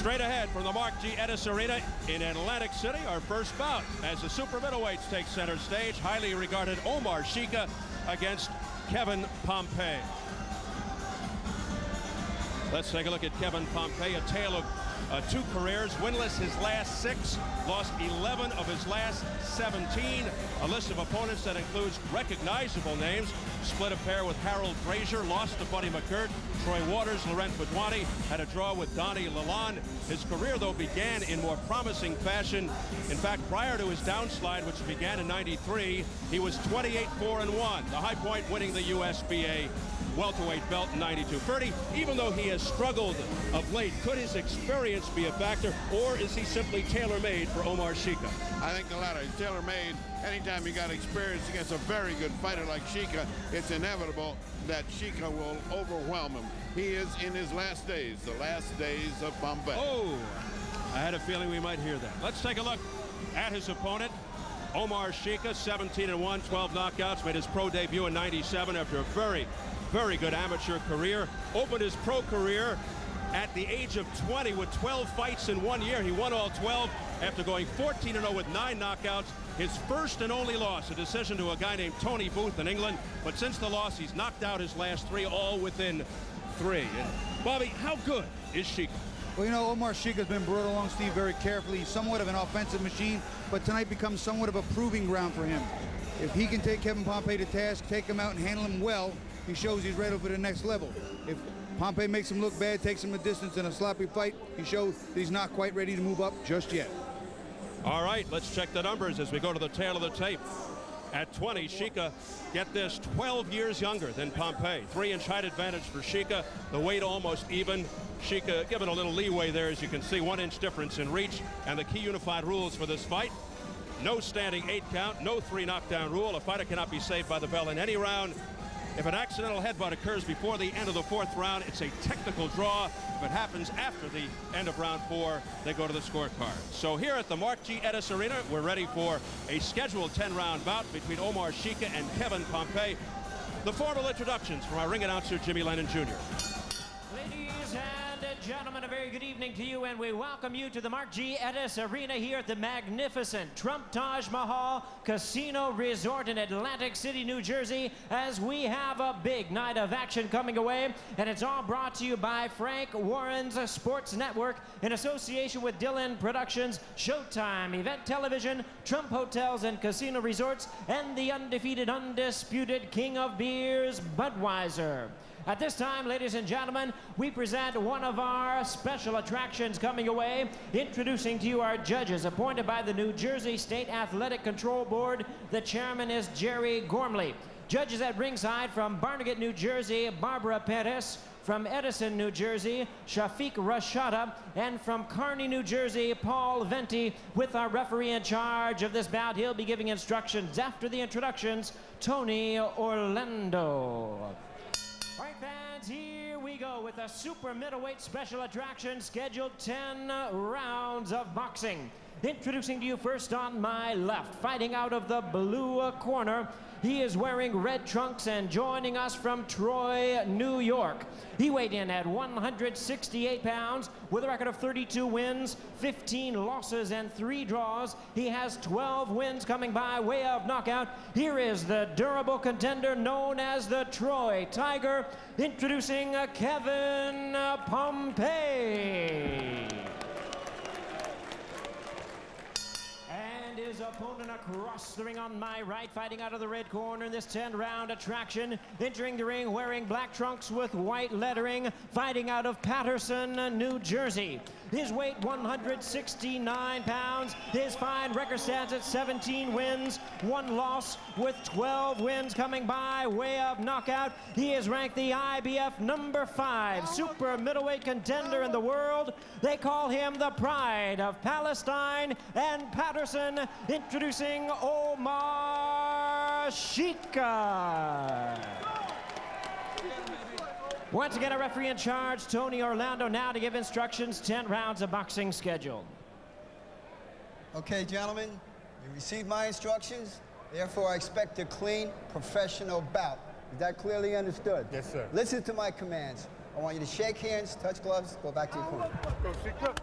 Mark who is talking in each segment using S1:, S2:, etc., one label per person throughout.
S1: Straight ahead from the Mark G. Edis Arena in Atlantic City, our first bout as the super middleweights take center stage. Highly regarded Omar Sheika against Kevin Pompey. Let's take a look at Kevin Pompey, a tale of two careers, winless his last 6, lost 11 of his last 17. A list of opponents that includes recognizable names. Split a pair with Harold Frazier, lost to Buddy McGirt, Troy Waters, Laurent Bedwani, had a draw with Donnie Lalonde. His career, though, began in more promising fashion. In fact, prior to his downslide, which began in '93, he was 28-4-1, the high point winning the USBA welterweight belt in '92. Ferdy, even though he has struggled of late, could his experience be a factor, or is he simply tailor-made for Omar Sheika?
S2: I think the latter. He's tailor-made. Anytime you got experience against a very good fighter like Sheika, it's inevitable that Sheika will overwhelm him. He is in his last days, the last days of Pompey.
S1: Oh, I had a feeling we might hear that. Let's take a look at his opponent. Omar Sheika, 17-1, 12 knockouts, made his pro debut in '97 after a very good amateur career. Opened his pro career at the age of 20 with 12 fights in 1 year. He won all 12 after going 14-0 with 9 knockouts. His first and only loss, a decision to a guy named Tony Booth in England. But since the loss, he's knocked out his last 3, all within 3. And Bobby, how good is Sheika?
S3: Well, you know, Omar Sheika's been brought along, Steve, very carefully. He's somewhat of an offensive machine, but tonight becomes somewhat of a proving ground for him. If he can take Kevin Pompey to task, take him out and handle him well, he shows he's ready for the next level. If Pompey makes him look bad, takes him a distance in a sloppy fight, he shows that he's not quite ready to move up just yet.
S1: All right, let's check the numbers as we go to the tail of the tape. At 20, Sheika, get this, 12 years younger than Pompey. 3-inch height advantage for Sheika. The weight almost even. Sheika given a little leeway there, as you can see, 1-inch difference in reach. And the key unified rules for this fight: no standing 8 count, no 3 knockdown rule. A fighter cannot be saved by the bell in any round. If an accidental headbutt occurs before the end of the 4th round, it's a technical draw. If it happens after the end of round 4, they go to the scorecard. So here at the Mark G. Edis Arena, we're ready for a scheduled 10-round bout between Omar Sheika and Kevin Pompey. The formal introductions from our ring announcer, Jimmy Lennon Jr.
S4: Ladies and gentlemen, a very good evening to you, and we welcome you to the Mark G. Edis Arena here at the magnificent Trump Taj Mahal Casino Resort in Atlantic City, New Jersey, as we have a big night of action coming away, and it's all brought to you by Frank Warren's Sports Network in association with Dillon Productions, Showtime Event Television, Trump Hotels and Casino Resorts, and the undefeated, undisputed King of Beers, Budweiser. At this time, ladies and gentlemen, we present one of our special attractions coming away. Introducing to you our judges appointed by the New Jersey State Athletic Control Board. The chairman is Jerry Gormley. Judges at ringside from Barnegat, New Jersey, Barbara Perez. From Edison, New Jersey, Shafiq Rashada. And from Kearney, New Jersey, Paul Venti. With our referee in charge of this bout, he'll be giving instructions after the introductions, Tony Orlando. All right, fans, here we go with a super middleweight special attraction, scheduled 10 rounds of boxing. Introducing to you first on my left, fighting out of the blue corner, he is wearing red trunks and joining us from Troy, New York. He weighed in at 168 pounds with a record of 32 wins, 15 losses, and 3 draws. He has 12 wins coming by way of knockout. Here is the durable contender known as the Troy Tiger, introducing Kevin Pompey. His opponent across the ring on my right, fighting out of the red corner in this 10-round attraction, entering the ring wearing black trunks with white lettering, fighting out of Paterson, New Jersey. His weight 169 pounds. His fine record stands at 17 wins, 1 loss, with 12 wins coming by way of knockout. He is ranked the IBF #5 super middleweight contender in the world. They call him the Pride of Palestine and Paterson. Introducing Omar Sheika. Once again, a referee in charge, Tony Orlando, now to give instructions, 10 rounds of boxing scheduled.
S5: Okay, gentlemen, you received my instructions. Therefore, I expect a clean, professional bout. Is that clearly understood?
S6: Yes, sir.
S5: Listen to my commands. I want you to shake hands, touch gloves, go back to your corner.
S2: Go, Sheika.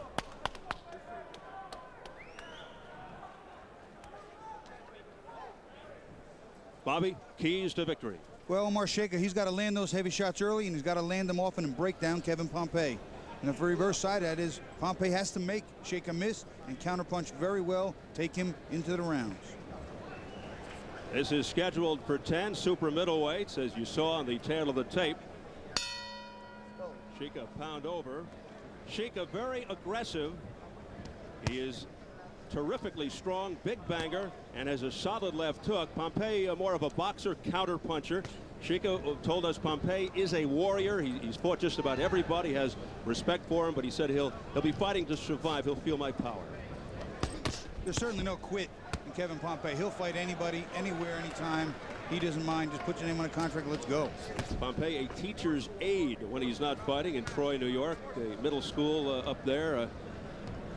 S1: Bobby, keys to victory.
S3: Well, Omar Sheika, he's got to land those heavy shots early, and he's got to land them often and break down Kevin Pompey. And the reverse side of that is Pompey has to make Sheika miss and counterpunch very well, take him into the rounds.
S1: This is scheduled for 10 super middleweights, as you saw on the tail of the tape. Sheika pound over. Sheika very aggressive. He is terrifically strong, big banger, and has a solid left hook. Pompey more of a boxer, counter puncher. Sheika told us Pompey is a warrior. He's fought just about everybody, has respect for him, but he said he'll be fighting to survive. He'll feel my power.
S3: There's certainly no quit in Kevin Pompey. He'll fight anybody, anywhere, anytime. He doesn't mind. Just put your name on a contract. Let's go.
S1: Pompey, a teacher's aide when he's not fighting in Troy, New York, the middle school up there.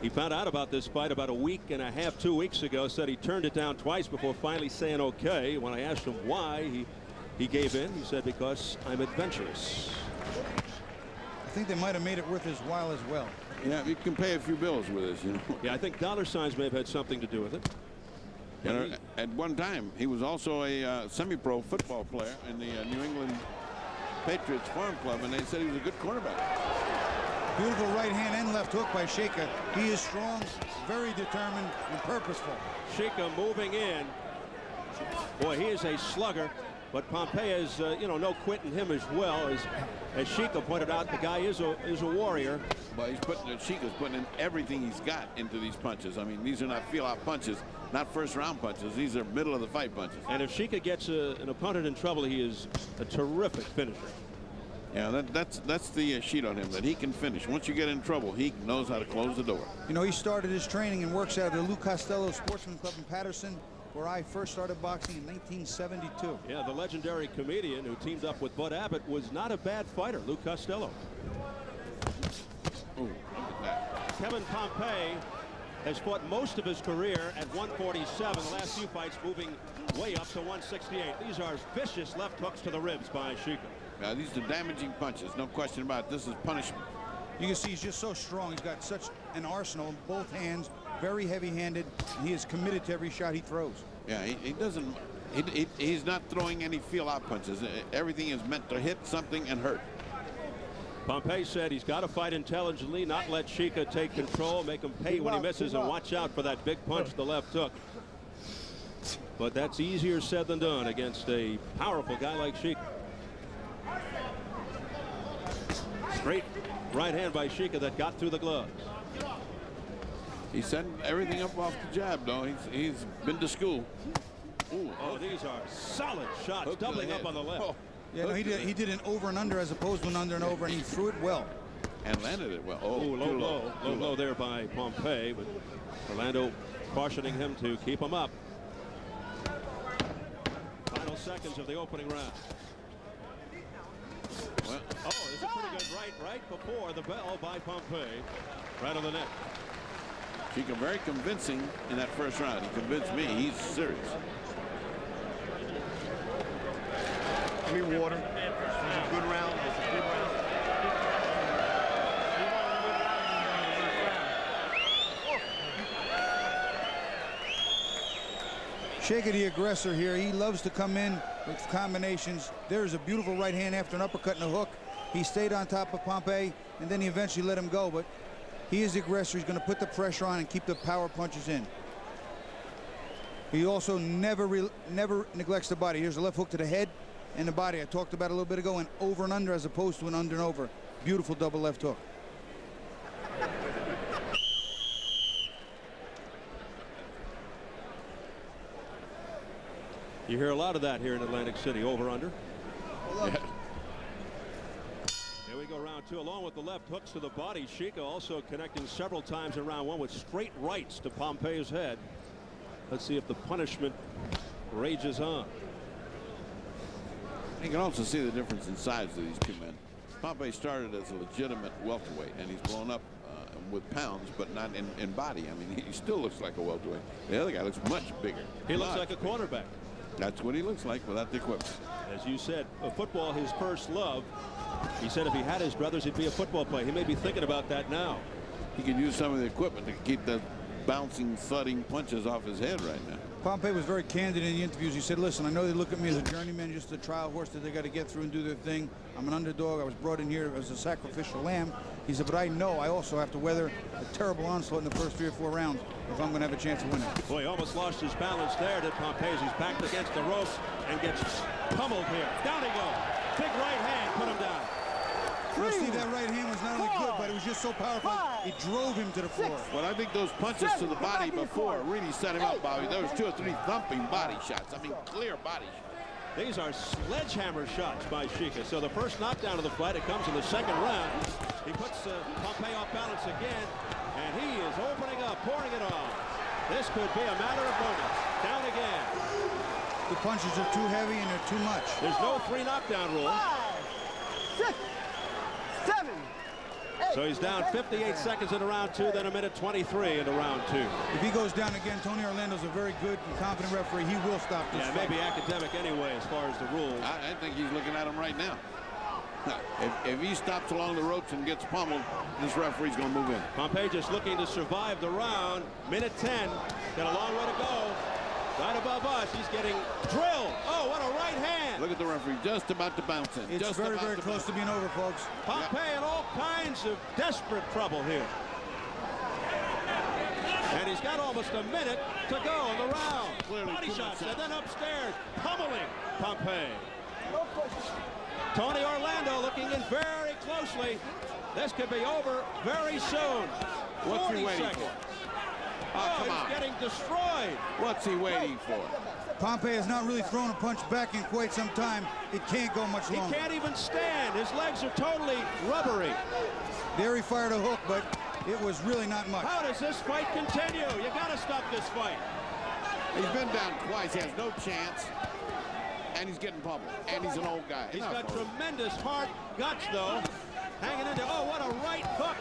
S1: He found out about this fight about a week and a half, 2 weeks ago. Said he turned it down twice before finally saying okay. When I asked him why, he gave in. He said, because I'm adventurous.
S3: I think they might have made it worth his while as well.
S2: Yeah, you can pay a few bills with this, you know.
S1: Yeah, I think dollar signs may have had something to do with it.
S2: And at one time, he was also a semi-pro football player in the New England Patriots Farm Club, and they said he was a good quarterback.
S3: Beautiful right hand and left hook by Sheika. He is strong, very determined, and purposeful.
S1: Sheika moving in. Boy, he is a slugger, but Pompey has, no quit in him as well. As Sheika pointed out, the guy is a warrior.
S2: But Sheika's putting in everything he's got into these punches. I mean, these are not feel-out punches, not first-round punches. These are middle-of-the-fight punches.
S1: And if Sheika gets an opponent in trouble, he is a terrific finisher.
S2: Yeah, that's the sheet on him, that he can finish. Once you get in trouble, he knows how to close the door.
S3: You know, he started his training and works out of the Lou Costello Sportsman Club in Patterson, where I first started boxing in 1972.
S1: Yeah, the legendary comedian who teamed up with Bud Abbott was not a bad fighter, Lou Costello.
S2: Ooh, look at that.
S1: Kevin Pompey has fought most of his career at 147. The last few fights moving way up to 168. These are vicious left hooks to the ribs by Sheika.
S2: These are damaging punches, no question about it. This is punishment.
S3: You can see he's just so strong. He's got such an arsenal in both hands, very heavy-handed, and he is committed to every shot he throws.
S2: Yeah, he doesn't. He's not throwing any feel-out punches. Everything is meant to hit something and hurt.
S1: Pompey said he's got to fight intelligently, not let Sheika take control, make him pay when he misses, and watch out for that big punch, the left hook. But that's easier said than done against a powerful guy like Sheika. Straight right hand by Sheika that got through the gloves.
S2: He's setting everything up off the jab, though. He's been to school. Ooh,
S1: oh, these are solid shots,
S2: hook
S1: doubling up on the left.
S2: Oh,
S3: yeah, no, he did an over and under as opposed to an under and over, and he threw it well.
S2: And landed it well.
S1: Oh, low blow there by Pompey, but Orlando cautioning him to keep him up. Final seconds of the opening round.
S2: Well,
S1: oh, it's a pretty good right before the bell by Pompey. Right on the neck.
S2: Sheika very convincing in that first round. He convinced me he's serious.
S6: Give me water. It was a good round. It was a good round.
S3: Sheika, the aggressor here, he loves to come in with combinations. There's a beautiful right hand after an uppercut and a hook. He stayed on top of Pompey, and then he eventually let him go, but he is the aggressor. He's going to put the pressure on and keep the power punches in. He also never neglects the body. Here's a left hook to the head and the body I talked about a little bit ago, and over and under as opposed to an under and over. Beautiful double left hook.
S1: You hear a lot of that here in Atlantic City, over under.
S2: Yeah.
S1: Here we go, round two, along with the left hooks to the body. Sheika also connecting several times in round one with straight rights to Pompey's head. Let's see if the punishment rages on.
S2: You can also see the difference in size of these two men. Pompey started as a legitimate welterweight, and he's blown up with pounds, but not in body. I mean, he still looks like a welterweight. The other guy looks much bigger.
S1: He looks like a cornerback.
S2: That's what he looks like without the equipment.
S1: As you said, football his first love. He said if he had his brothers, he'd be a football player. He may be thinking about that now.
S2: He could use some of the equipment to keep the bouncing, thudding punches off his head right now.
S3: Pompey was very candid in the interviews. He said, listen, I know they look at me as a journeyman, just a trial horse that they got to get through and do their thing. I'm an underdog. I was brought in here as a sacrificial lamb. He said, but I know I also have to weather a terrible onslaught in the first 3 or 4 rounds if I'm going to have a chance of winning.
S1: Boy, he almost lost his balance there, did Pompey, as he's backed against the ropes and gets pummeled here. Down he goes. Big right hand put him down.
S3: Well, Steve, that right hand was not only good, but it was just so powerful, it drove him to the floor.
S2: Well, I think those punches to the body before really set him up, Bobby. There was 2 or 3 thumping body shots. I mean, clear body shots.
S1: These are sledgehammer shots by Sheika. So the first knockdown of the fight, it comes in the second round. He puts Pompey off balance again, and he is opening up, pouring it on. This could be a matter of moments. Down again.
S3: The punches are too heavy and they're too much.
S1: There's no 3 knockdown rule.
S7: 5, 6, 7, 8.
S1: So he's down 58 seconds in round 2, then 1:23 into round 2.
S3: If he goes down again, Tony Orlando's a very good and competent referee. He will stop this
S1: Yeah,
S3: fight.
S1: maybe academic anyway as far as the rules.
S2: I think he's looking at him right now. If he stops along the ropes and gets pummeled, this referee's going to move in.
S1: Pompey just looking to survive the round. Minute 10. Got a long way to go. Right above us, he's getting drilled. Oh, what a right hand.
S2: Look at the referee just about to bounce in.
S3: It's
S2: just
S3: very,
S2: about
S3: very
S2: to
S3: close
S2: bounce.
S3: to being over, folks.
S1: Pompey in all kinds of desperate trouble here. And he's got almost a minute to go in the round.
S2: Clearly
S1: Body
S2: too
S1: shots,
S2: much
S1: and then upstairs, pummeling Pompey. Tony Orlando looking in very closely. This could be over very soon.
S2: What's he
S1: 40
S2: waiting
S1: seconds.
S2: for?
S1: Oh,
S2: come
S1: he's
S2: on.
S1: getting destroyed.
S2: What's he waiting for?
S3: Pompey has not really thrown a punch back in quite some time. It can't go much
S1: He
S3: longer.
S1: can't even stand. His legs are totally rubbery.
S3: There he fired a hook, but it was really not much.
S1: How does this fight continue? You got to stop this fight.
S2: He's been down twice. He has no chance. And he's getting pummeled. And he's an old guy.
S1: He's
S2: Enough
S1: got
S2: of it.
S1: tremendous heart guts, though. Hanging into, oh, what a right hook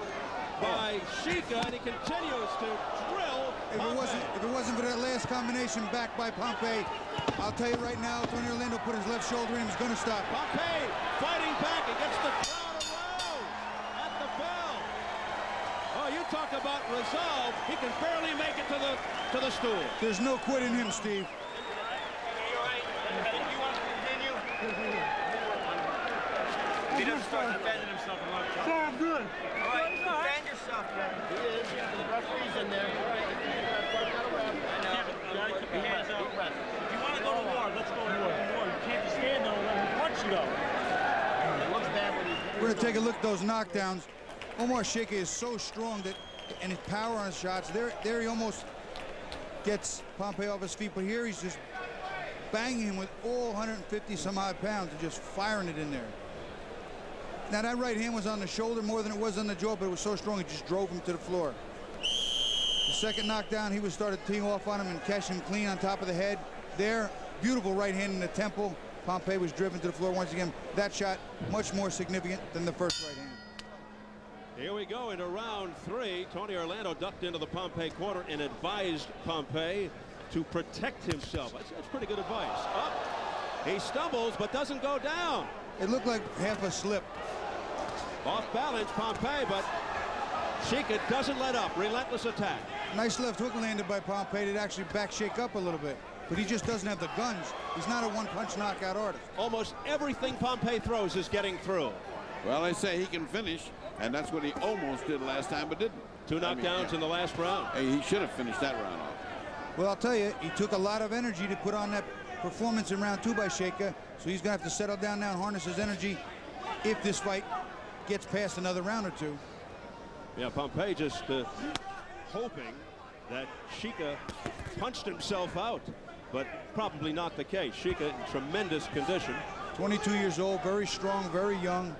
S1: by Sheika, and he continues to drill Pompey.
S3: If it wasn't for that last combination backed by Pompey, I'll tell you right now, Tony Orlando put his left shoulder in, he was going to stop.
S1: Pompey fighting back against the crowd around at the bell. Oh, you talk about resolve. He can barely make it to the stool.
S3: There's no quit in him, Steve.
S8: He doesn't start defending himself a lot.
S7: So I'm good.
S8: All right, defend yourself, man. He is. The referee's in there. All right.
S9: Yeah, but you gotta keep your hands out. If you want to go to war, let's go to war. You can't just stand there and let him punch you, though.
S8: It looks bad when he's...
S3: We're going to take a look at those knockdowns. Omar Sheika is so strong that, and his power on his shots, there he almost gets Pompey off his feet, but here he's just banging him with all 150 some odd pounds and just firing it in there. Now that right hand was on the shoulder more than it was on the jaw, but it was so strong it just drove him to the floor. The second knockdown, he was started teeing off on him and catching him clean on top of the head. There, beautiful right hand in the temple. Pompey was driven to the floor once again. That shot much more significant than the first right hand.
S1: Here we go into round 3. Tony Orlando ducked into the Pompey corner and advised Pompey to protect himself. That's pretty good advice. Up. He stumbles but doesn't go down.
S3: It looked like half a slip.
S1: Off balance, Pompey, but Sheika doesn't let up. Relentless attack.
S3: Nice left hook landed by Pompey to actually back Sheika up a little bit. But he just doesn't have the guns. He's not a one-punch knockout artist.
S1: Almost everything Pompey throws is getting through.
S2: Well, they say he can finish, and that's what he almost did last time, but didn't.
S1: 2 knockdowns in the last round.
S2: Hey, he should have finished that round off.
S3: Well, I'll tell you, he took a lot of energy to put on that performance in round 2 by Sheika, so he's going to have to settle down now and harness his energy if this fight gets past another round or 2.
S1: Yeah, Pompey just hoping that Sheika punched himself out, but probably not the case. Sheika in tremendous condition.
S3: 22 years old, very strong, very young.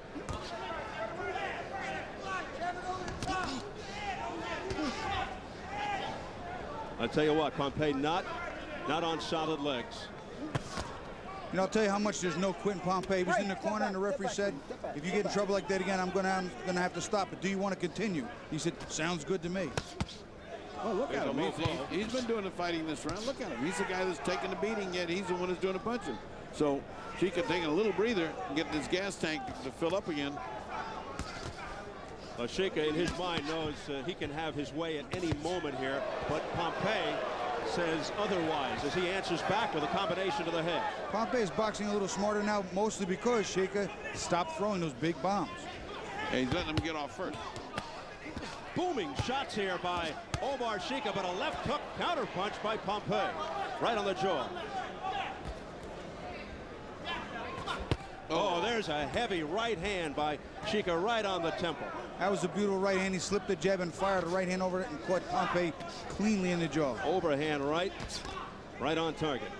S1: I tell you what, Pompey not on solid legs.
S3: You know, I'll tell you how much there's no quitting Pompey. He was in the corner and the referee said, if you get in trouble like that again, I'm gonna have to stop it. Do you want to continue? He said, sounds good to me.
S2: Oh, look at him.
S1: He's a low blow.
S2: He's been doing the fighting this round. Look at him. He's the guy that's taking the beating, yet he's the one that's doing the punching. So Sheika taking a little breather and getting his gas tank to fill up again.
S1: Well, Sheika, in his mind, knows he can have his way at any moment here, but Pompey says otherwise as he answers back with a combination to the head.
S3: Pompey is boxing a little smarter now, mostly because Sheika stopped throwing those big bombs.
S2: And he's letting him get off first.
S1: Booming shots here by Omar Sheika, but a left hook counterpunch by Pompey. Right on the jaw. Oh, there's a heavy right hand by Sheika right on the temple.
S3: That was a beautiful right hand. He slipped the jab and fired a right hand over it and caught Pompey cleanly in the jaw.
S1: Overhand right on target.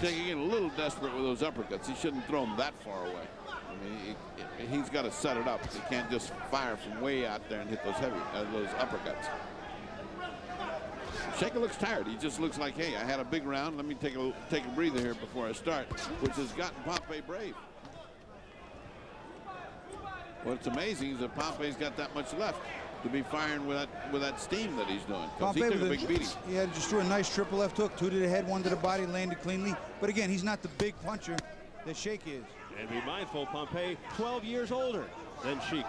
S2: Getting a little desperate with those uppercuts. He shouldn't throw them that far away. I mean, he's got to set it up. He can't just fire from way out there and hit those those uppercuts. Sheika looks tired. He just looks like, hey, I had a big round. Let me take a breather here before I start, which has gotten Pompey brave. What's amazing is that Pompey's got that much left to be firing with that steam that he's doing. He took a big beating.
S3: He had just threw a nice triple left hook, 2 to the head, 1 to the body, landed cleanly. But again, he's not the big puncher that Sheika is.
S1: And be mindful, Pompey 12 years older than Sheika.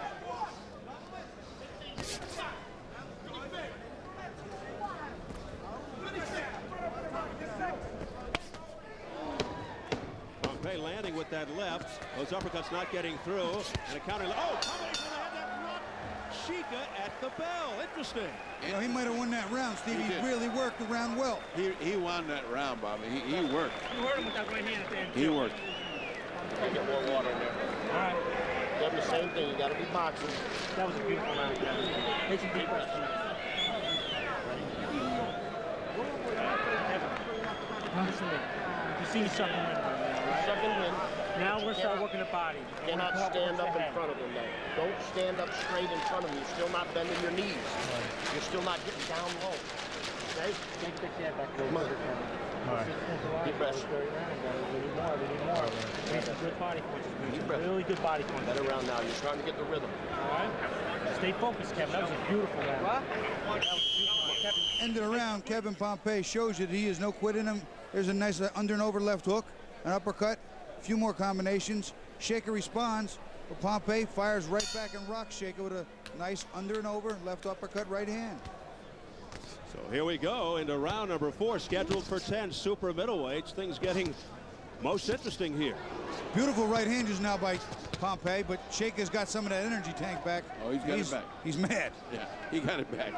S1: Pompey landing with that left. Those uppercuts not getting through. And a counter. Oh, combination of the head that brought Sheika at the bell. Interesting.
S3: You know, he might have won that round, Steve. He really worked the round well.
S2: He won that round, Bobby. He worked.
S9: You heard him with that right hand at the end.
S2: He worked.
S8: Get more water in there.
S9: All right.
S8: Kevin, the same thing. You got to be boxing.
S9: That was a beautiful round, Kevin. Take some deep breaths. Listen to me. You see me sucking wind right now, right?
S8: Sucking wind.
S9: Now we're going to start working the body.
S8: You cannot stand up in front of him, though. Don't stand up straight in front of him. You're still not bending your knees. Right. You're still not getting down low. Okay?
S9: Take the jab back. Come on.
S8: All right. Deep breaths.
S9: We need more. We need some good body punches. Really good body punches.
S8: Better round now. You're starting to get the rhythm.
S9: All right. Stay focused, Kevin. That was a beautiful round. What? That was a beautiful round. Kevin.
S3: End of the round, Kevin Pompey shows you that he is no quit in him. There's a nice under and over left hook, an uppercut, a few more combinations. Sheika responds, but Pompey fires right back and rocks Sheika with a nice under and over left uppercut right hand.
S1: So here we go into round number 4, scheduled for 10 super middleweights. Things getting most interesting here.
S3: Beautiful right hand just now by Pompey, but Sheika's got some of that energy tank back.
S2: Oh, he's got it back.
S3: He's mad.
S2: Yeah, he got it back.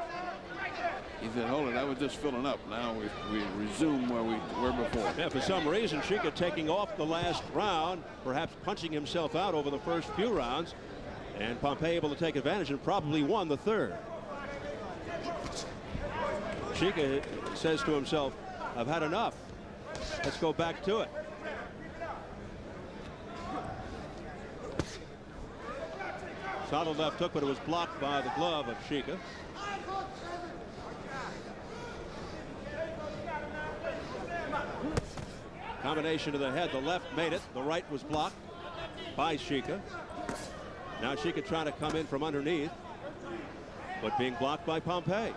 S2: He said, hold it, I was just filling up. Now we resume where we were before.
S1: Yeah, for some reason, Sheika taking off the last round, perhaps punching himself out over the first few rounds, and Pompey able to take advantage and probably won the third. Sheika says to himself, I've had enough. Let's go back to it. Solid left hook, but it was blocked by the glove of Sheika. Combination to the head. The left made it. The right was blocked by Sheika. Now Sheika trying to come in from underneath, but being blocked by Pompey.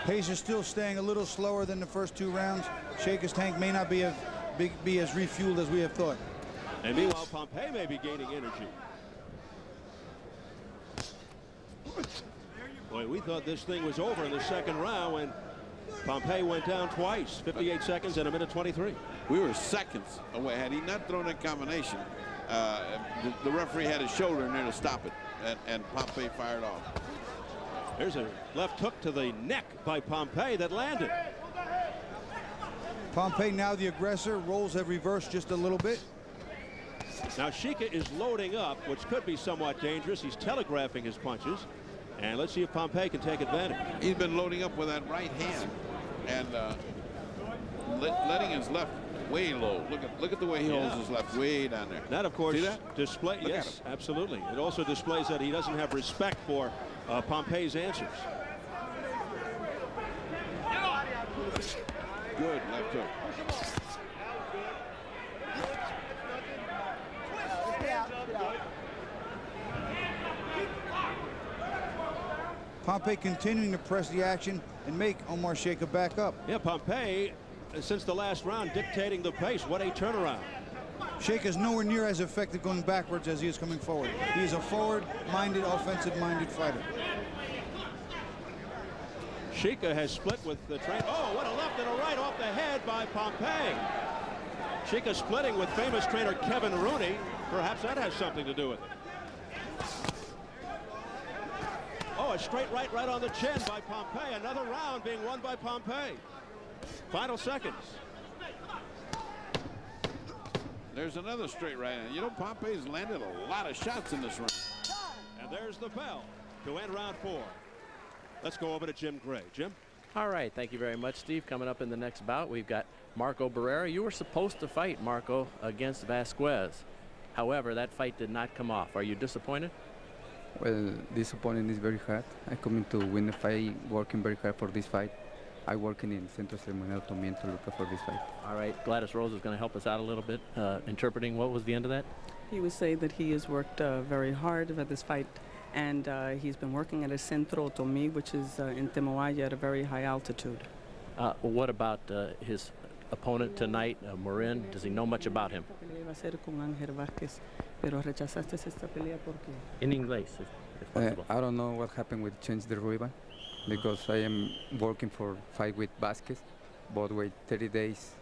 S3: Pace is still staying a little slower than the first 2 rounds. Sheika's tank may not be as refueled as we have thought.
S1: And meanwhile, Pompey may be gaining energy. Boy, we thought this thing was over in the second round when Pompey went down twice, 58 seconds and a minute 23.
S2: We were seconds away. Had he not thrown that combination, the referee had his shoulder in there to stop it, and Pompey fired off.
S1: There's a left hook to the neck by Pompey that landed.
S3: Pompey now the aggressor. Roles have reversed just a little bit.
S1: Now Sheika is loading up, which could be somewhat dangerous. He's telegraphing his punches. And let's see if Pompey can take advantage.
S2: He's been loading up with that right hand and letting his left way low. Look at the way he holds his left way down there.
S1: That, of course,
S2: see that?
S1: Display. Yes, absolutely. It also displays that he doesn't have respect for Pompey's answers.
S2: Good left hook.
S3: Pompey continuing to press the action and make Omar Sheika back up.
S1: Yeah, Pompey since the last round, dictating the pace. What a turnaround.
S3: Sheika is nowhere near as effective going backwards as he is coming forward. He is a forward-minded, offensive-minded fighter.
S1: Sheika has split with the train. Oh, what a left and a right off the head by Pompey. Sheika splitting with famous trainer Kevin Rooney. Perhaps that has something to do with it. Oh, a straight right on the chin by Pompey. Another round being won by Pompey. Final seconds.
S2: There's another straight right hand. You know, Pompey's landed a lot of shots in this round.
S1: And there's the bell to end round 4. Let's go over to Jim Gray. Jim?
S10: All right, thank you very much, Steve. Coming up in the next bout, we've got Marco Barrera. You were supposed to fight Marco against Vasquez. However, that fight did not come off. Are you disappointed?
S11: Well, this opponent is very hard. I'm coming to win the fight, working very hard for this fight. I'm working in Centro Ceremonial también to look for this fight.
S10: All right, Gladys Rose is going to help us out a little bit, interpreting what was the end of that?
S12: He would say that he has worked very hard for this fight, and he's been working at a Centro Tomí, which is in Temoaya at a very high altitude.
S10: What about his opponent tonight, Marin? Does he know much about him? In English, if possible.
S11: I don't know what happened with Change the Ruiba, because I am working for fight with Vasquez, but wait 30 days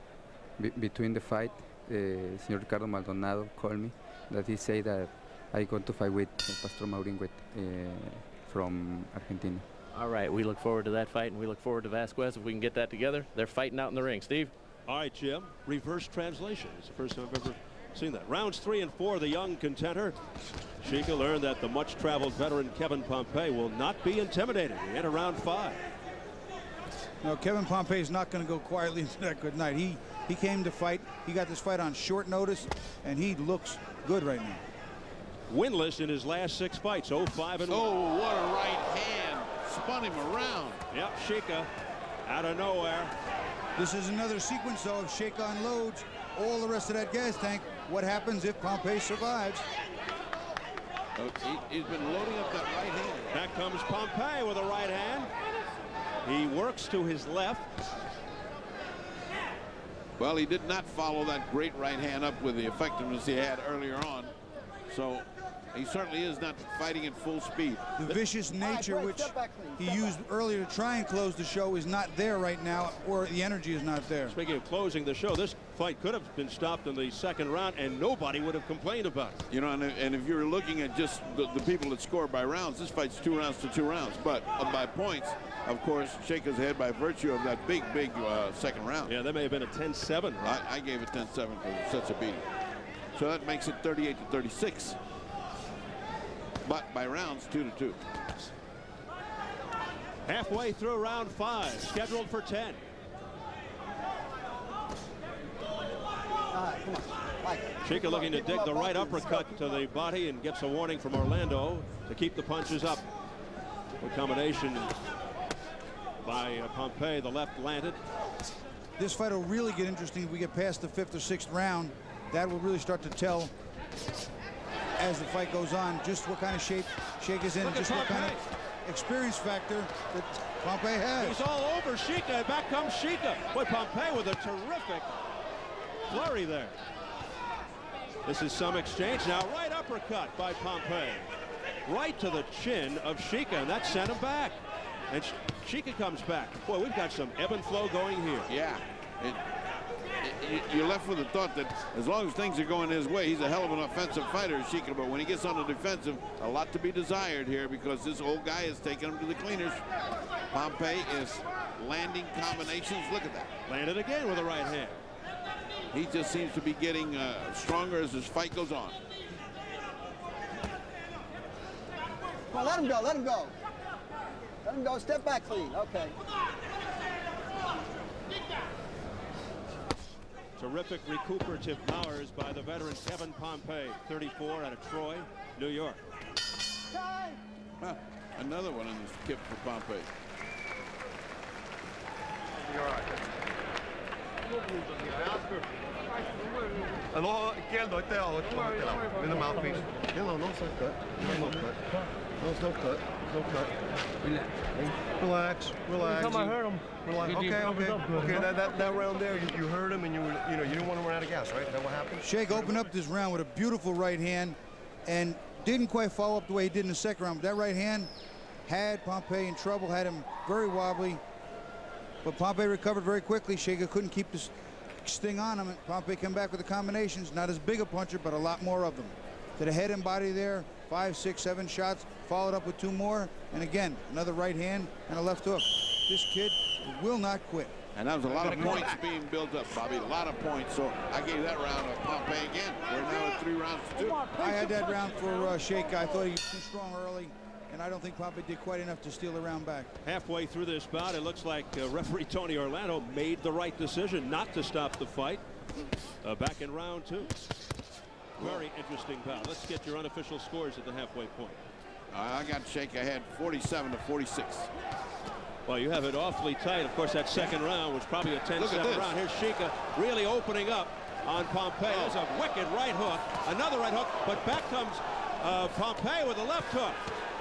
S11: between the fight. Señor Ricardo Maldonado called me that he said that I going to fight with Pastor Maurin from Argentina.
S10: All right, we look forward to that fight, and we look forward to Vasquez if we can get that together. They're fighting out in the ring. Steve?
S1: All right, Jim. Reverse translation. It's the first time I've ever seen that. Rounds 3 and 4, the young contender. Sheika learned that the much-traveled veteran Kevin Pompey will not be intimidated. We enter round 5.
S3: No, Kevin Pompey is not going to go quietly into that good night. He came to fight. He got this fight on short notice, and he looks good right now.
S1: Winless in his last 6 fights, 0-5-1.
S2: Oh, what a right hand. Spun him around.
S1: Yep, Sheika out of nowhere.
S3: This is another sequence, though, of Sheika unloads all the rest of that gas tank. What happens if Pompey survives?
S2: He's been loading up that right hand.
S1: Back comes Pompey with a right hand. He works to his left.
S2: Well, he did not follow that great right hand up with the effectiveness he had earlier on. So he certainly is not fighting at full speed.
S3: The vicious nature which he used earlier to try and close the show is not there right now, or the energy is not there.
S1: Speaking of closing the show, this fight could have been stopped in the 2nd round, and nobody would have complained about it.
S2: You know, and if you're looking at just the people that score by rounds, this fight's 2 rounds to 2 rounds. But by points, of course, Sheika's ahead by virtue of that big 2nd round.
S1: Yeah, that may have been a 10-7. Right?
S2: I gave it 10-7 because it's such a beating. So that makes it 38-36. But by rounds, 2-2.
S1: Halfway through round 5, scheduled for 10. Sheika looking to dig the right uppercut to the body and gets a warning from Orlando to keep the punches up. The combination by Pompey, the left landed.
S3: This fight will really get interesting if we get past the 5th or 6th round. That will really start to tell as the fight goes on just what kind of shape Sheika's in, just what kind of experience factor that Pompey has.
S1: He's all over Sheika, and back comes Sheika. Boy, Pompey with a terrific flurry there. This is some exchange now. Right uppercut by Pompey. Right to the chin of Sheika, and that sent him back. And Sheika comes back. Boy, we've got some ebb and flow going here.
S2: Yeah. You're left with the thought that as long as things are going his way, he's a hell of an offensive fighter, Sheika. But when he gets on the defensive, a lot to be desired here because this old guy is taking him to the cleaners. Pompey is landing combinations. Look at that.
S1: Landed again with a right hand.
S2: He just seems to be getting stronger as this fight goes on.
S7: Come on, let him go, let him go. Let him go, step back clean, okay.
S1: Terrific recuperative powers by the veteran Kevin Pompey, 34 out of Troy, New York.
S2: Another one in this kip for Pompey.
S6: Al ojo izquierdo, este ojo, in the mouthpiece. No, no, it's not cut. No cut. No, it's not cut. No cut.
S11: Relax.
S6: Relax. Relax.
S9: Every time I hurt him.
S6: Relax.
S9: he
S6: Okay.
S9: covered
S6: Okay.
S9: up good,
S6: Okay.
S9: huh?
S6: That round there, you hurt him, and you didn't want to run out of gas, right? Is that what happened?
S3: Sheika opened up this round with a beautiful right hand and didn't quite follow up the way he did in the second round. But that right hand had Pompey in trouble, had him very wobbly. But Pompey recovered very quickly. Sheika couldn't keep this sting on him. Pompey came back with the combinations. Not as big a puncher, but a lot more of them. To the head and body there, 5, 6, 7 shots, followed up with 2 more. And again, another right hand and a left hook. This kid will not quit.
S2: And that was a lot of points being built up, Bobby. A lot of points. So I gave that round to Pompey again. We're now at 3 rounds to 2.
S3: I had that round for Sheika. I thought he was too strong early, and I don't think Pompey did quite enough to steal the round back.
S1: Halfway through this bout, it looks like referee Tony Orlando made the right decision not to stop the fight. Back in round 2. Very interesting bout. Let's get your unofficial scores at the halfway point.
S2: I got Sheika ahead 47 to 46.
S1: Well, you have it awfully tight. Of course, that second round was probably a 10-7 round. Here's Sheika really opening up on Pompey. There's a wicked right hook. Another right hook, but back comes Pompey with a left hook.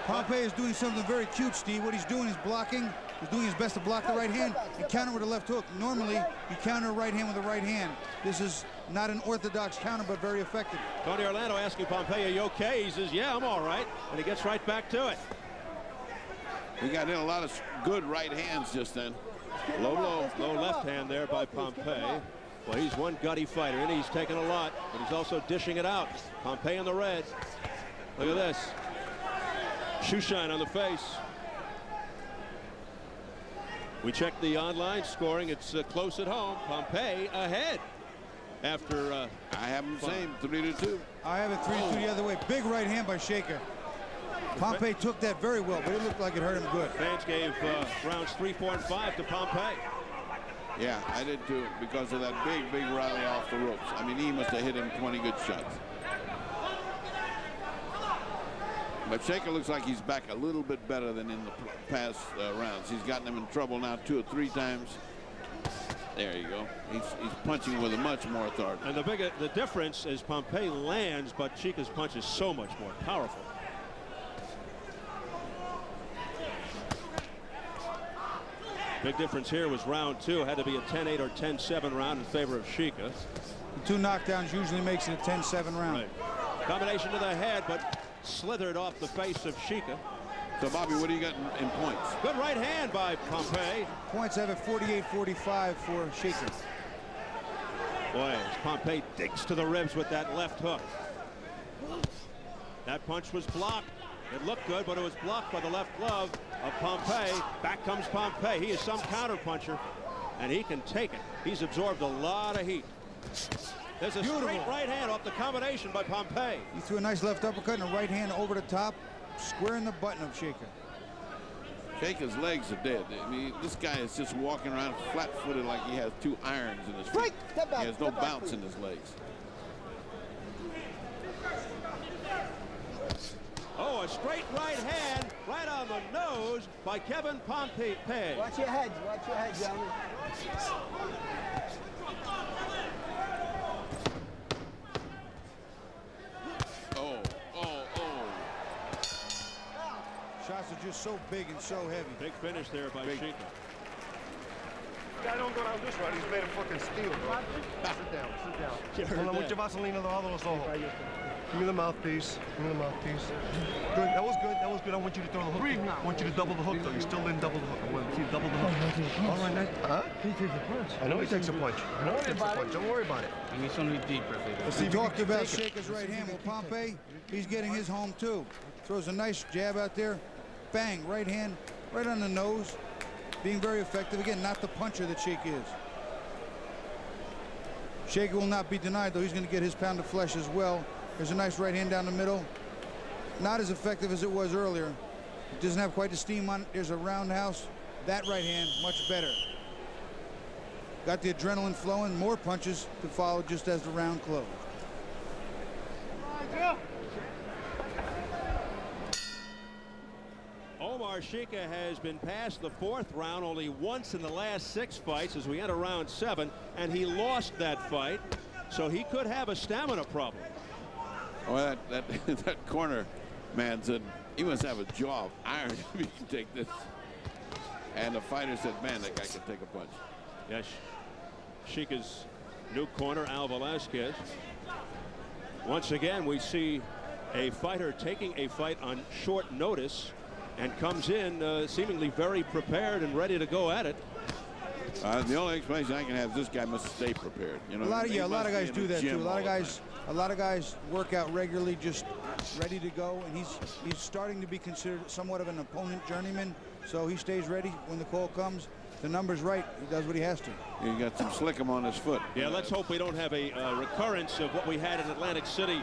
S3: Pompey is doing something very cute, Steve. What he's doing is blocking. He's doing his best to block the right hand and counter with a left hook. Normally, you counter a right hand with a right hand. This is not an orthodox counter, but very effective.
S1: Tony Orlando asking Pompey, are you okay? He says, yeah, I'm all right. And he gets right back to it.
S2: He got in a lot of good right hands just then. Low
S1: left hand there by Pompey. Well, he's one gutty fighter, and he's taking a lot, but he's also dishing it out. Pompey in the red. Look at this. Shoe shine on the face. We check the online scoring. It's close at home. Pompey ahead after
S2: I have him the same, 3-2.
S3: I have it 3-2 the other way. Big right hand by Sheika. Pompey took that very well, but it looked like it hurt him good.
S1: Fans gave rounds 3, 4, and 5 to Pompey.
S2: Yeah, I did too, because of that big rally off the ropes. I mean, he must have hit him 20 good shots. But Sheika looks like he's back a little bit better than in the past rounds. He's gotten him in trouble now 2 or 3 times. There you go. He's punching with a much more authority.
S1: And the difference is Pompey lands, but Sheika's punch is so much more powerful. Big difference here was round 2. Had to be a 10-8 or 10-7 round in favor of Sheika.
S3: The 2 knockdowns usually makes it a 10-7 round.
S1: Right. Combination to the head, but slithered off the face of Sheika.
S2: So, Bobby, what do you got in points?
S1: Good right hand by Pompey.
S3: Points have it 48-45 for Sheika.
S1: Boy, as Pompey digs to the ribs with that left hook. That punch was blocked. It looked good, but it was blocked by the left glove of Pompey. Back comes Pompey. He is some counter puncher, and he can take it. He's absorbed a lot of heat. There's a straight right hand off the combination by Pompey.
S3: He threw a nice left uppercut and a right hand over the top, square in the button of Sheika.
S2: Sheika's legs are dead. I mean, this guy is just walking around flat-footed like he has 2 irons in his feet. He has no bounce in his legs.
S1: Oh, a straight right hand right on the nose by Kevin Pompey.
S7: Watch your heads, gentlemen.
S3: Shots are just so big and so heavy.
S1: Big finish there by Sheika.
S6: Guy don't go down this route. He's made of fucking steel, bro. Sit down. Hold on, mucha vaselina debajo de los ojos. Give me the mouthpiece. Good. That was good. I want you to throw the hook. I want you to double the hook, though. You still didn't double the hook. I want you to double the hook. All right, nice. Huh?
S9: He takes a punch.
S6: I know he takes a punch. Don't worry about it.
S11: And it's only deeper.
S3: We talked about Sheika's right hand. Well, Pompey, he's getting his home too. Throws a nice jab out there. Bang, right hand, right on the nose. Being very effective. Again, not the puncher that Sheika is. Sheika will not be denied, though. He's going to get his pound of flesh as well. There's a nice right hand down the middle. Not as effective as it was earlier. It doesn't have quite the steam on it. There's a roundhouse. That right hand, much better. Got the adrenaline flowing. More punches to follow just as the round closed.
S1: Omar Sheika has been past the 4th round only once in the last 6 fights as we enter round 7, and he lost that fight, so he could have a stamina problem.
S2: Well, that corner man said, He must have a jaw of iron if he can take this. And the fighter said, man, that guy can take a punch.
S1: Yes. Sheika's new corner, Al Velasquez. Once again, we see a fighter taking a fight on short notice and comes in seemingly very prepared and ready to go at it.
S2: The only explanation I can have is this guy must stay prepared. You know,
S3: a lot of guys do that too. A lot of guys work out regularly, just ready to go, and he's starting to be considered somewhat of an opponent journeyman. So he stays ready when the call comes. The number's right. He does what he has to.
S2: He got some slickum on his foot.
S1: Yeah, let's hope we don't have a recurrence of what we had in Atlantic City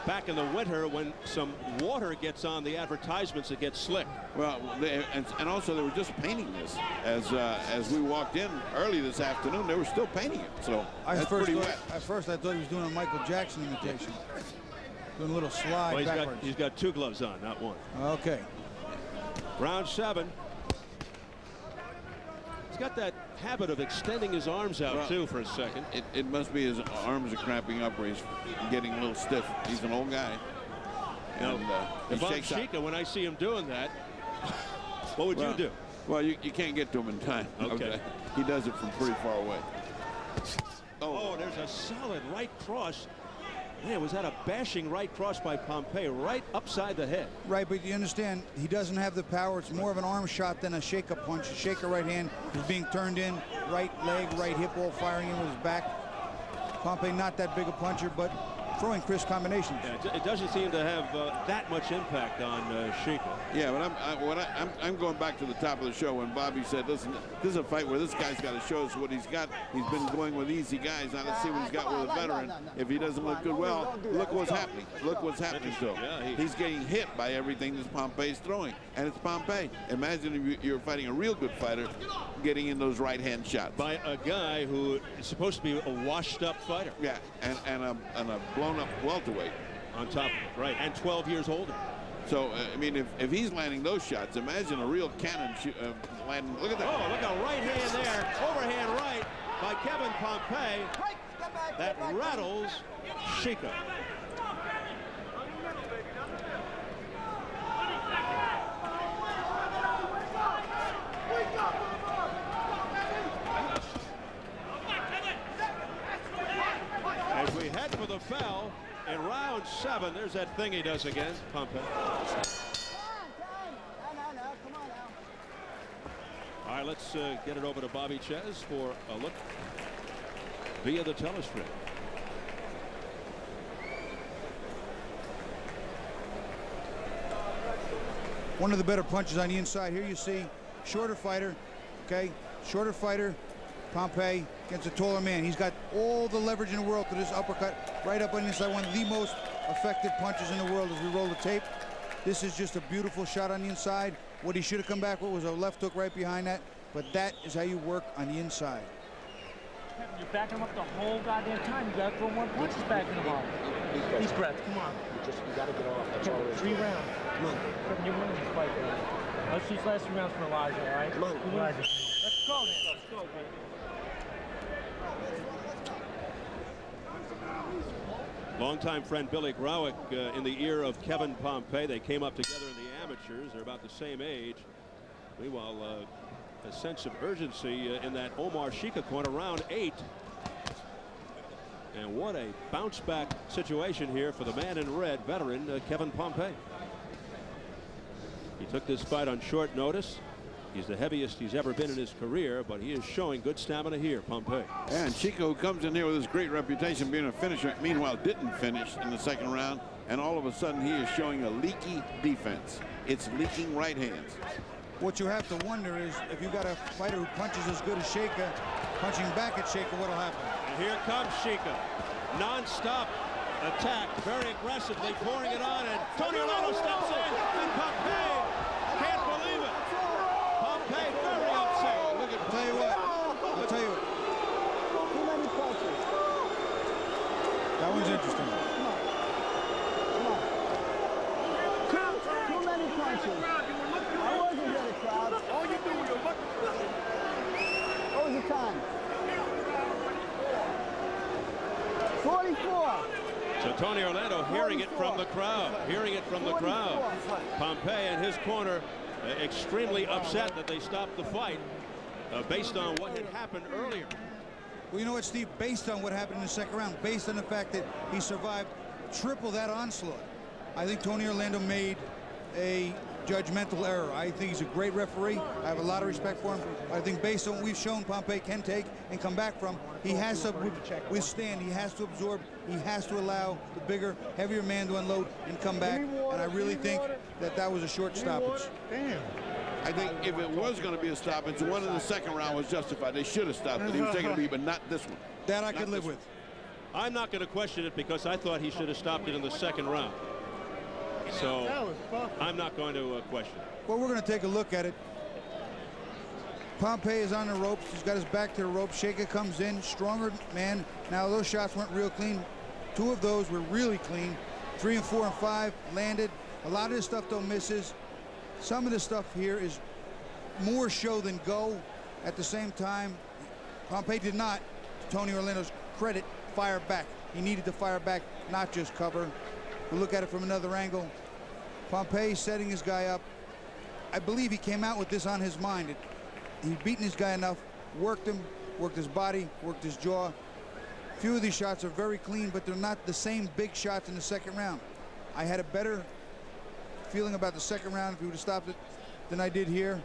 S1: back in the winter when some water gets on the advertisements, it gets slick.
S2: Well, and also they were just painting this as we walked in early this afternoon. They were still painting it, so that's pretty wet.
S3: At first, I thought he was doing a Michael Jackson imitation, doing a little slide backwards.
S1: He's got 2 gloves on, not 1.
S3: Okay.
S1: Round 7. He's got that habit of extending his arms out too for a second.
S2: It must be his arms are cramping up, or he's getting a little stiff. He's an old guy. And
S1: if I'm Sheika, when I see him doing that, what would you do?
S2: Well, you can't get to him in time.
S1: Okay.
S2: He does it from pretty far away.
S1: Oh, there's a solid right cross. Man, was that a bashing right cross by Pompey, right upside the head.
S3: Right, but you understand, he doesn't have the power. It's more of an arm shot than a Sheika punch. A Sheika right hand is being turned in, right leg, right hip, all firing in with his back. Pompey not that big a puncher, but throwing crisp combinations.
S1: Yeah, it doesn't seem to have that much impact on Sheika.
S2: Yeah, but I'm going back to the top of the show when Bobby said, listen, this is a fight where this guy's got to show us what he's got. He's been going with easy guys. Now let's see what he's got with a veteran. If he doesn't look good, well, look what's happening. Look what's happening to him. Yeah, he's getting hit by everything that Pompey's throwing. And it's Pompey. Imagine if you're fighting a real good fighter getting in those right-hand shots.
S1: By a guy who is supposed to be a washed-up fighter.
S2: Yeah, and a blown-up welterweight.
S1: On top of it, right, and 12 years older.
S2: So, I mean, if he's landing those shots, imagine a real cannon landing. Look at that.
S1: Oh, look, a right hand there. Overhand right by Kevin Pompey. That rattles Sheika. As we head for the foul in round 7, there's that thing he does again, Pompey. All right, let's get it over to Bobby Ches for a look via the telescreen.
S3: One of the better punches on the inside. Here you see shorter fighter, okay? Shorter fighter, Pompey against a taller man. He's got all the leverage in the world to this uppercut right up on the inside. One of the most effective punches in the world as we roll the tape. This is just a beautiful shot on the inside. What he should have come back with was a left hook right behind that, but that is how you work on the inside.
S9: You're backing him up the whole goddamn time. You gotta throw more punches back in the ball. Deep breath, come on.
S8: You gotta get off. That's all it is.
S9: 3 rounds.
S8: Come on.
S9: You're winning this fight, man. Let's these last 3 rounds for Elijah, all right?
S8: Come on.
S9: Elijah. Let's go, man. Let's go, man.
S1: Longtime friend Billy Growick in the ear of Kevin Pompey. They came up together in the amateurs. They're about the same age. Meanwhile, a sense of urgency in that Omar Sheika corner, round 8. And what a bounce back situation here for the man in red, veteran Kevin Pompey. He took this fight on short notice. He's the heaviest he's ever been in his career, but he is showing good stamina here, Pompey.
S2: Yeah, and Sheika, who comes in here with his great reputation being a finisher, meanwhile didn't finish in the second round, and all of a sudden he is showing a leaky defense. It's leaking right hands.
S3: What you have to wonder is if you got a fighter who punches as good as Sheika, punching back at Sheika, what'll happen?
S1: And here comes Sheika. Non-stop attack, very aggressively pouring it on, and Tony Orlando steps in, and Pompey can't believe it. Pompey very upset.
S3: Look at, I'll tell you what. I'll tell you what.
S7: Too many punches.
S3: That one's interesting.
S7: Come on. Too many punches. I wasn't here to crowd.
S6: All you do is look.
S7: What was the time? 44.
S1: So Tony Orlando hearing it from the crowd, Pompey in his corner extremely upset that they stopped the fight based on what had happened earlier.
S3: Well, you know what, Steve? Based on what happened in the second round, based on the fact that he survived triple that onslaught, I think Tony Orlando made a judgmental error. I think he's a great referee. I have a lot of respect for him. I think based on what we've shown Pompey can take and come back from, he has to withstand, he has to absorb, he has to allow the bigger, heavier man to unload and come back. And I really think that that was a short stoppage.
S2: Damn. I think if it was going to be a stoppage, the one in the second round was justified. They should have stopped it. He was taking a beat, but not this one.
S3: That I could live with.
S1: I'm not going to question it because I thought he should have stopped it in the second round. So I'm not going to question it.
S3: Well, we're going to take a look at it. Pompey is on the ropes. He's got his back to the ropes. Sheika comes in, stronger man. Now those shots weren't real clean. 2 of those were really clean. 3 and 4 and 5 landed. A lot of this stuff though misses. Some of the stuff here is more show than go. At the same time, Pompey did not, to Tony Orlando's credit, fire back. He needed to fire back, not just cover. We'll look at it from another angle. Pompey setting his guy up. I believe he came out with this on his mind. He'd beaten his guy enough, worked him, worked his body, worked his jaw. A few of these shots are very clean, but they're not the same big shots in the second round. I had a better feeling about the second round if he would have stopped it than I did here.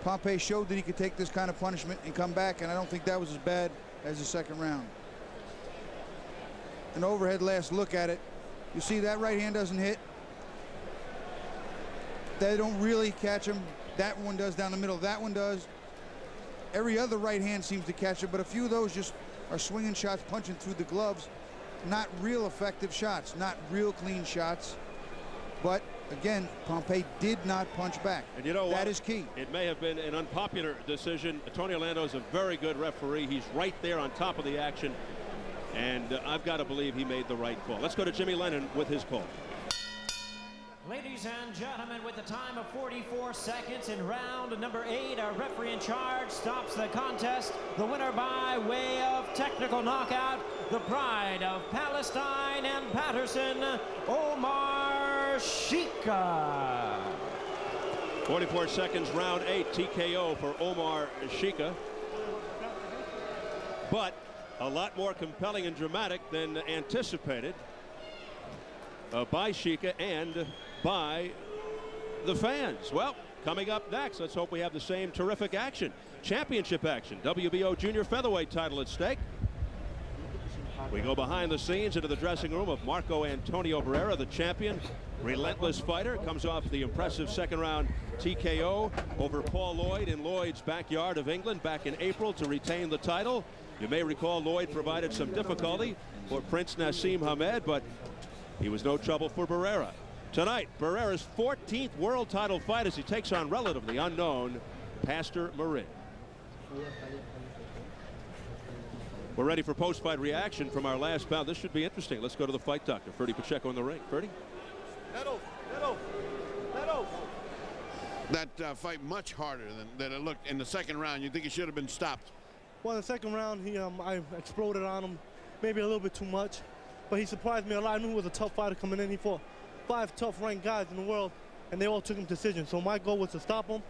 S3: Pompey showed that he could take this kind of punishment and come back, and I don't think that was as bad as the second round. An overhead last look at it. You see that right hand doesn't hit. They don't really catch him. That one does down the middle. That one does. Every other right hand seems to catch it, but a few of those just are swinging shots, punching through the gloves. Not real effective shots, not real clean shots. But again, Pompey did not punch back.
S1: And you know
S3: that
S1: what?
S3: is key.
S1: It may have been an unpopular decision. Tony Orlando is a very good referee. He's right there on top of the action. And I've got to believe he made the right call. Let's go to Jimmy Lennon with his call.
S4: Ladies and gentlemen, with a time of 44 seconds in round number 8, our referee in charge stops the contest. The winner by way of technical knockout, the pride of Palestine and Patterson, Omar Sheika.
S1: 44 seconds, round 8, TKO for Omar Sheika. But a lot more compelling and dramatic than anticipated by Sheika and by the fans. Well, coming up next, let's hope we have the same terrific action. Championship action. WBO junior featherweight title at stake. We go behind the scenes into the dressing room of Marco Antonio Barrera, the champion, relentless fighter. Comes off the impressive second round TKO over Paul Lloyd in Lloyd's backyard of England back in April to retain the title. You may recall Lloyd provided some difficulty for Prince Nassim Hamed, but he was no trouble for Barrera. Tonight, Barrera's 14th world title fight as he takes on relatively unknown Pastor Marin. We're ready for post-fight reaction from our last bout. This should be interesting. Let's go to the fight doctor, Ferdy Pacheco, in the ring. Ferdy?
S2: That fight much harder than it looked in the second round. You think it should have been stopped?
S6: Well, in the second round, I exploded on him maybe a little bit too much, but he surprised me a lot. I knew he was a tough fighter coming in. He fought 5 tough ranked guys in the world, and they all took him decisions. So my goal was to stop him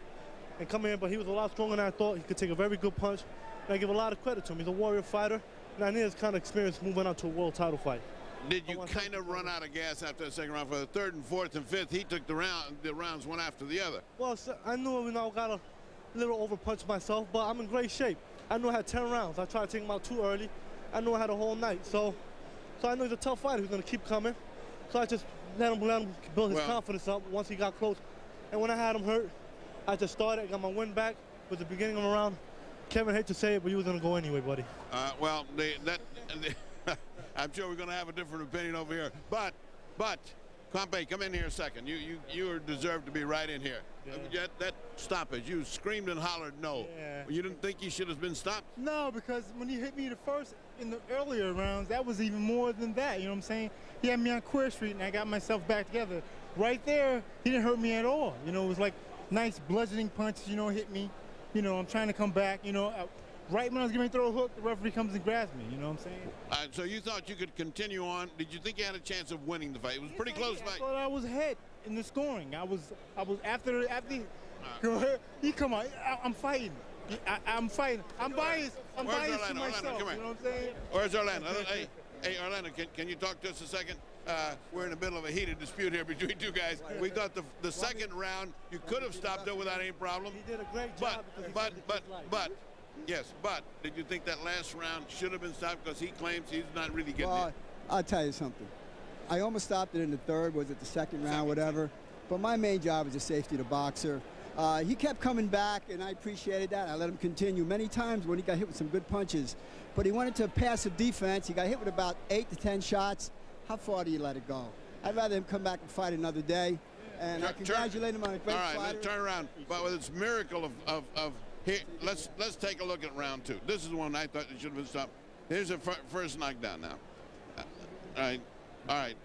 S6: and come in, but he was a lot stronger than I thought. He could take a very good punch, and I give a lot of credit to him. He's a warrior fighter, and I need his kind of experience moving on to a world title fight.
S2: Did you kind of run out of gas after the second round? For the third and fourth and fifth, he took the rounds one after the other.
S6: Well, I knew I got a little overpunched myself, but I'm in great shape. I knew I had 10 rounds. I tried to take him out too early. I knew I had a whole night. So I knew he's a tough fighter. He's going to keep coming. So I just let him build his confidence up once he got close. And when I had him hurt, I just started, got my win back. With the beginning of the round, Kevin, hate to say it, but he was going to go anyway, buddy.
S2: I'm sure we're going to have a different opinion over here. But, Pompey, come in here a second. You deserve to be right in here.
S13: Yeah.
S2: That stoppage, you screamed and hollered no.
S13: Yeah.
S2: You didn't think he should have been stopped?
S13: No, because when he hit me in the earlier rounds, that was even more than that. You know what I'm saying? He had me on Queer Street, and I got myself back together. Right there, he didn't hurt me at all. You know, it was like nice bludgeoning punches, hit me. I'm trying to come back. right when I was going to throw a hook, the referee comes and grabs me. You know what I'm saying?
S2: So you thought you could continue on? Did you think you had a chance of winning the fight? It was a pretty close fight.
S13: I thought I was ahead in the scoring. I was after. Go ahead. You come on. I'm fighting. I'm fighting. I'm biased. I'm biased to myself.
S2: Orlando, come here.
S13: You know what I'm saying?
S2: Where's Orlando? Hey, Orlando, can you talk to us a second? We're in the middle of a heated dispute here between two guys. We thought the second round you could have stopped it without any problem.
S9: He did a great job.
S2: But did you think that last round should have been stopped because he claims he's not really getting it?
S7: I'll tell you something. I almost stopped it in the third. Was it the second round, whatever? But my main job is the safety of the boxer. He kept coming back, and I appreciated that. I let him continue many times when he got hit with some good punches. But he went into a passive defense. He got hit with about 8 to 10 shots. How far do you let it go? I'd rather him come back and fight another day. And I congratulate him on a great fighter.
S2: All right, let's turn around. But with its miracle of here, let's take a look at round 2. This is the one I thought it should have been stopped. Here's the first knockdown now. All right.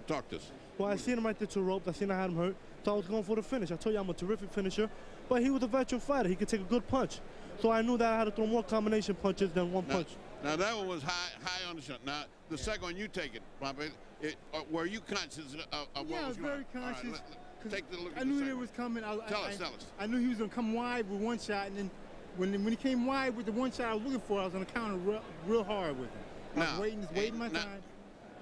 S2: Talk to us.
S13: Well, I seen him right there to the ropes. I seen I had him hurt. So I was going for the finish. I told you I'm a terrific finisher. But he was a veteran fighter. He could take a good punch. So I knew that I had to throw more combination punches than one punch.
S2: Now that one was high on the shot. Now the second one you take it, Pompey. Were you conscious of what was going on?
S13: Yeah, I was very conscious.
S2: Take a look at
S13: I knew it was coming.
S2: Tell us.
S13: I knew he was going to come wide with one shot, and then when he came wide with the one shot I was looking for, I was going to counter real hard with him. I was waiting my time.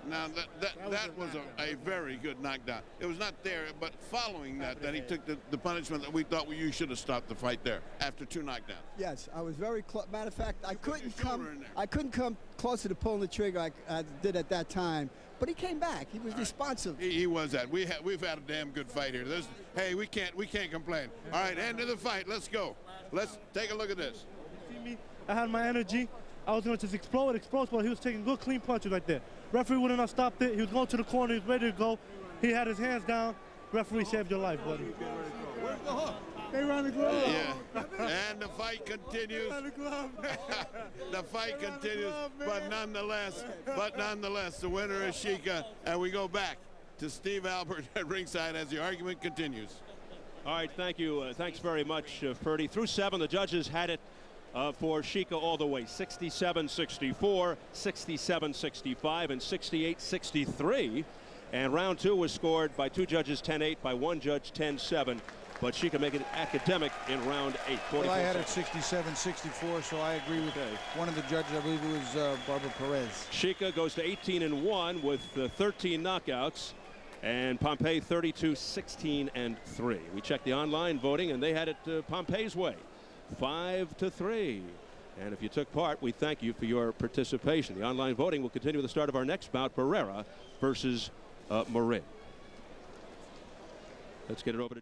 S2: Now that was a very good knockdown. It was not there, but following that he took the punishment that we thought you should have stopped the fight there after 2 knockdowns.
S7: Yes, I was very close. Matter of fact, I couldn't come closer to pulling the trigger like I did at that time. But he came back. He was responsive.
S2: He was that. We've had a damn good fight here. Hey, we can't complain. All right, end of the fight. Let's go. Let's take a look at this.
S13: See me? I had my energy. I was going to just explode, but he was taking good, clean punches right there. Referee wouldn't have stopped it. He was going to the corner. He was ready to go. He had his hands down. Referee saved your life, buddy.
S2: Where's the hook?
S13: They ran the glove.
S2: Yeah. And the fight continues. The fight continues, but nonetheless, the winner is Sheika. And we go back to Steve Albert at ringside as the argument continues.
S1: All right, thank you. Thanks very much, Ferdy. Through 7, the judges had it for Sheika all the way, 67-64, 67-65, and 68-63. And round 2 was scored by 2 judges 10-8, by 1 judge 10-7. But Sheika making it academic in round 8.
S3: Well, I had it 67-64, so I agree with one of the judges. I believe it was Barbara Perez.
S1: Sheika goes to 18-1 with 13 knockouts. And Pompey 32-16-3. We checked the online voting, and they had it Pompey's way, 5-3. And if you took part, we thank you for your participation. The online voting will continue at the start of our next bout, Barrera versus Marin. Let's get it over to